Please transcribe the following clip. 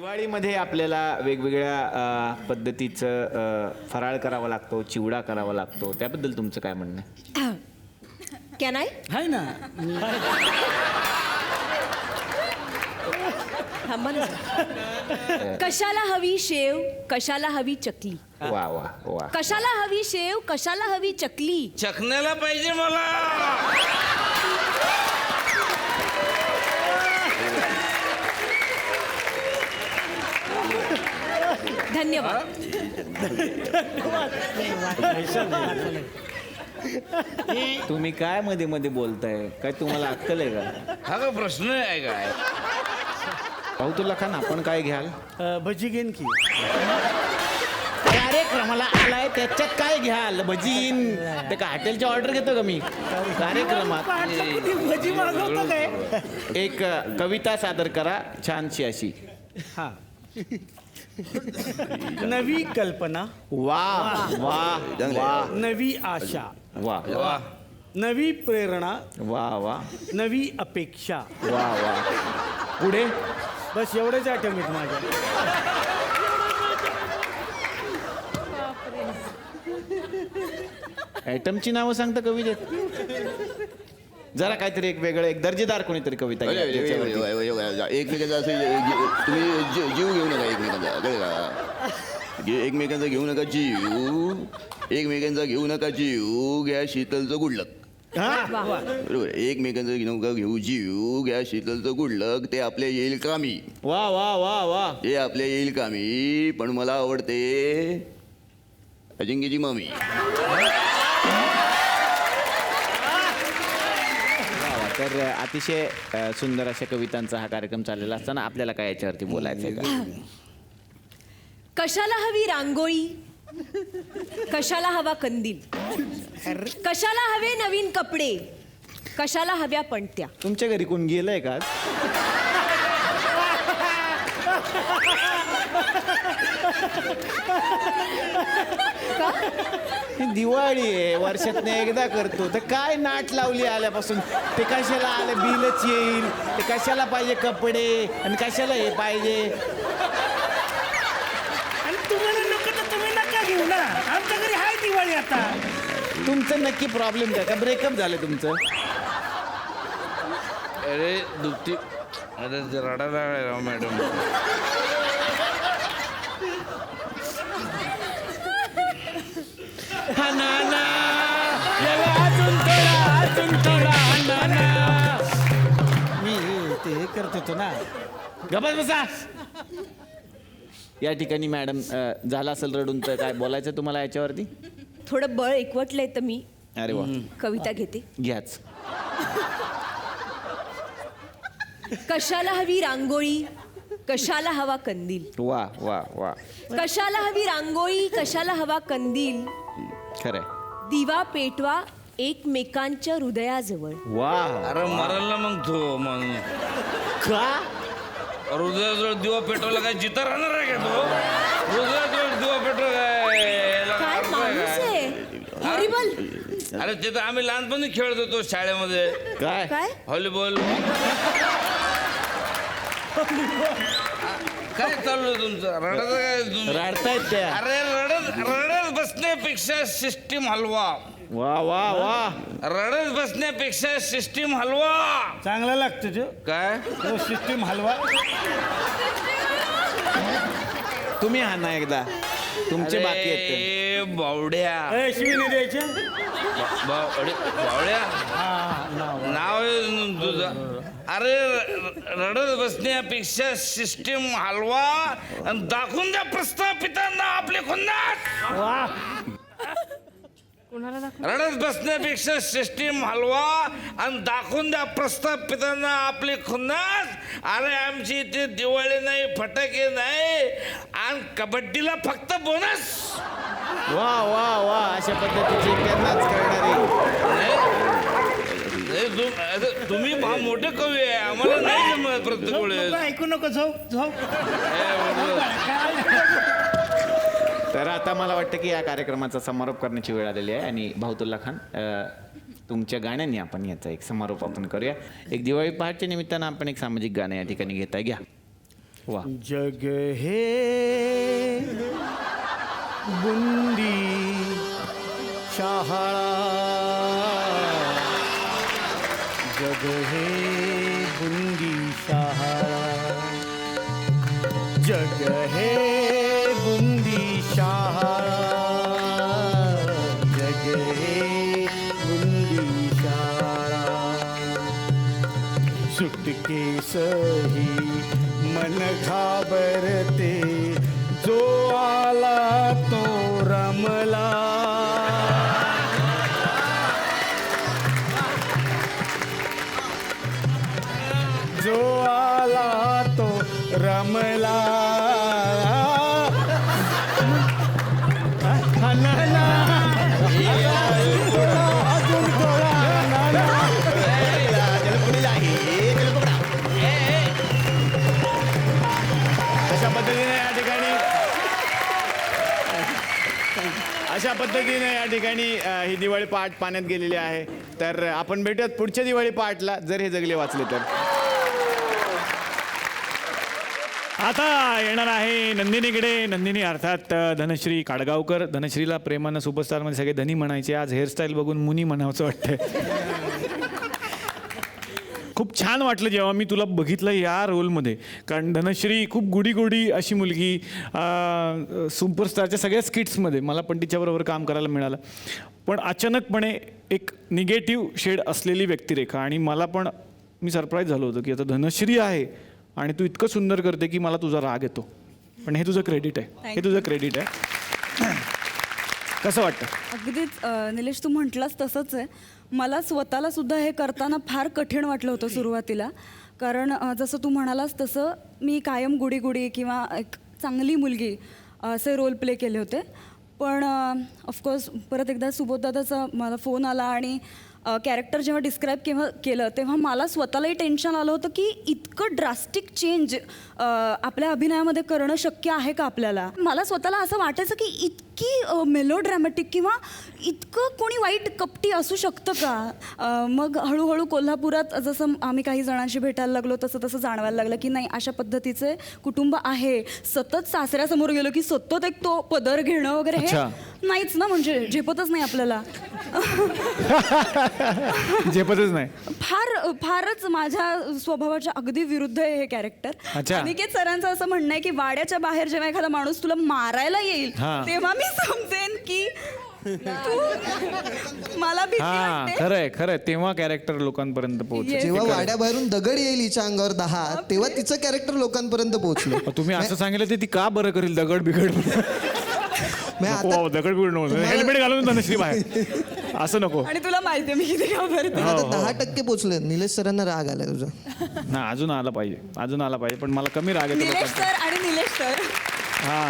दिवाळीमध्ये आपल्याला वेगवेगळ्या पद्धतीचं फराळ करावा लागतो, चिवडा करावा लागतो, त्याबद्दल तुमचं काय म्हणणं आहे? Can I? आहे ना. थांबा ना. कशाला हवी शेव, कशाला हवी चकली? वा वा वा. कशाला हवी शेव, कशाला हवी चकली? चखण्याला पाहिजे मला. धन्यवाद. तुम्ही काय मध्ये मध्ये बोलताय? काय तुम्हाला अक्कल आहे का? हा का प्रश्न आहे काय? पाहुतुल्ला खान, आपण काय घ्याल? भजी घेईन की. कार्यक्रमाला आलाय त्याच्यात काय घ्याल? भजीन ते का हॉटेलची ऑर्डर घेतो का मी कार्यक्रमात? भजी मागवतो काय? एक कविता सादर करा छानशी अशी. हा. नवी कल्पना, वा वा वा नवी आशा, वा वा नवी प्रेरणा, वा वा नवी अपेक्षा. वा वा. पुढे बस एवढेच आठवणीत माझ्या. आयटमची नावं सांगता कवितेत? जरा काहीतरी एक वेगळं, एक दर्जेदार कोणीतरी कविता घ्या त्याच्यावरती. एकमेकांचा असं तुम्ही जीव घेऊ नका एकमेकांचा, कळलं का? एकमेकांचा घेऊ नका जीव, एकमेकांचा घेऊ नका जीव, घ्या शीतलचं गुडलक. बरोबर. एकमेकांचा नका घेऊ जीव, घ्या शीतलचं गुडलक, ते आपल्या येईल कामी. वा वा वा वा. ते आपल्या येईल कामी. पण मला आवडते अजिंक्यची मामी. तर अतिशय सुंदर अशा कवितांचा हा कार्यक्रम चाललेला असताना आपल्याला काय याच्यावरती बोलायचं आहे का? कशाला हवी रांगोळी, कशाला हवा कंदील? कशाला हवे नवीन कपडे, कशाला हव्या पणत्या? तुमच्या घरी कोण गेलंय का आज? ही दिवाळी आहे, वर्षातनं एकदा करतो, तर काय नाट लावली आल्यापासून? ते कशाला आलं, बिलच येईल, ते कशाला पाहिजे कपडे, आणि कशाला हे पाहिजे? आणि तुम्हाला नको तर तुम्ही नका घेऊ ना. आमच्या घरी हाय दिवाळी आता. तुमचं नक्की प्रॉब्लेम काय? का ब्रेकअप झालं तुमचं? अरे दुपटी, अरे रडा लागला मॅडम. हा ना ना, याला अजून थोडा, अजून थोडा, हा ना ना. मी ते हे करत होतो ना. गप्पा बसा. या ठिकाणी मॅडम झाला असेल रडून, तर काय बोलायचं तुम्हाला याच्यावरती? थोडं बळ एकवटलंय तर मी अरे वा, कविता घेते. घ्याच. कशाला हवी रांगोळी, कशाला हवा कंदील? वा वा वा. कशाला हवी रांगोळी, कशाला हवा कंदील? खरंय. दिवा पेटवा एकमेकांच्या हृदयाजवळ. वा. अरे मरल ना मग तो मग. का? हृदयाजवळ दिवा पेटवला काय जिता राहणार आहे का तो? हृदयाजवळ दिवा पेटव काय माणूस आहे? हॉरिबल. अरे ते तर आम्ही लहानपणी खेळत होतो शाळेमध्ये. काय? काय? व्हॉलीबॉल. काय चालू आहे तुमचं? रडत काय तुम्ही? रडतायत त्या. अरे रडत रडत बसण्यापेक्षा सिस्टीम हलवा. वा वा वा. रडत बसण्यापेक्षा सिस्टीम हलवा. चांगला लागतो तो. काय? तो सिस्टीम हलवा. तुम्ही हा ना एकदा, तुमचे बाकी आहेत ते. अरे बावड्या. शिवीने द्यायचे. बावड्या नाव आहे तुझं. अरे रडत बसण्यापेक्षा सिस्टीम हलवा आणि दाखवून द्या प्रस्थापितांना आपले खुन्नास. रडत बसण्यापेक्षा सिस्टीम हलवा आणि दाखवून द्या प्रस्थापितांना आपले खुन्नास. अरे आमची इथे दिवाळी नाही, फटाके नाही, आणि कबड्डीला फक्त बोनस. वा वा वा. अशा पद्धतीची त्यांनाच कळणारी. तुम्ही मोठे कवी आहे, आम्हाला नाही जमत प्रत्येक वेळेस. ऐकू नको. झोप झोप. तर आता मला वाटतं की या कार्यक्रमाचा समारोप करण्याची वेळ आलेली आहे, आणि भाऊतुल्ला खान, तुमच्या गाण्यांनी आपण याचा एक समारोप आपण करूया. एक दिवाळी पहाटच्या निमित्तानं आपण एक सामाजिक गाणं या ठिकाणी घेताय. घ्या. वा. जग हे बुंदी शहाळा, जग हे बुंदी शहाळा, जग हे बुंदी शहाळा, जग हे बुंदी शाळा. सुटकेस ही मन घाबरते, जो आला तो रमला. जो आला तो रमला. अजून थोडा अशा पद्धतीने या ठिकाणी ही दिवाळी पहाट पाण्यात गेलेली आहे. तर आपण भेटूयात पुढच्या दिवाळी पहाटला, जर हे जगले वाचले तर. आता येणार आहे नंदिनीकडे. नंदिनी अर्थात धनश्री काडगावकर. धनश्रीला प्रेमानं सुपरस्टारमध्ये सगळे धनी म्हणायचे, आज हेअरस्टाईल बघून मुनी म्हणावंसं वाटतं. खूप छान वाटलं जेव्हा मी तुला बघितलं या रोलमध्ये, कारण धनश्री खूप गुडी अशी मुलगी, सुपरस्टारच्या सगळ्या स्किट्समध्ये मला पण तिच्याबरोबर काम करायला मिळालं. पण अचानकपणे एक निगेटिव्ह शेड असलेली व्यक्तिरेखा, आणि मला पण मी सरप्राईज झालो होतो की आता धनश्री आहे आणि तू इतकं सुंदर करते की मला तुझा राग येतो. पण हे तुझं क्रेडिट आहे, हे तुझं क्रेडिट आहे. कसं वाटतं? अगदीच निलेश, तू म्हटलास तसंच आहे. मला स्वतःला सुद्धा हे करताना फार कठीण वाटलं होतं सुरुवातीला, कारण जसं तू म्हणालास तसं मी कायम गुडी किंवा एक चांगली मुलगी असे रोल प्ले केले होते. पण ऑफकोर्स परत एकदा सुबोधदादाचा मला फोन आला आणि कॅरेक्टर जेव्हा डिस्क्राईब केलं तेव्हा मला स्वतःलाही टेन्शन आलं होतं की इतकं ड्रास्टिक चेंज आपल्या अभिनयामध्ये करणं शक्य आहे का आपल्याला. मला स्वतःला असं वाटायचं की इतकी मेलोड्रॅमॅटिक किंवा इतकं कोणी वाईट कपटी असू शकतं का. मग हळूहळू कोल्हापुरात जसं आम्ही काही जणांशी भेटायला लागलो तसं जाणवायला लागलं की नाही, अशा पद्धतीचे कुटुंब आहे. सतत सासऱ्यासमोर गेलो की सतत एक तो पदर घेणं वगैरे हे नाहीच ना, म्हणजे झेपतच नाही आपल्याला. झेपतच नाही. फारच माझ्या स्वभावाच्या अगदी विरुद्ध आहे हे कॅरेक्टर. अनिकेत सरांचं असं म्हणणं आहे की वाड्याच्या बाहेर जेव्हा एखादा माणूस तुला मारायला येईल तेव्हा मी समजेन की मला भीती वाटते. खरंय तेव्हा कॅरेक्टर लोकांपर्यंत पोहोचेल. जेव्हा वाड्याबाहेरून दगड येईल हिच्या अंगावर 10, तेव्हा तिचं कॅरेक्टर लोकांपर्यंत पोहोचलं. तुम्ही असं सांगितलं ते ती का बरं करेल दगड बिगड. दगड बिगड नको, हेल्मेट घालून धनश्री बाहेर, असं नको. आणि तुला माहितीये मी किती घाबरते. आता 10% पोहोचले. निलेश सरांना राग आलाय तुझा? ना, अजून आला पाहिजे पण मला कमी राग येतो. निलेश सर आणि निलेश सर. हा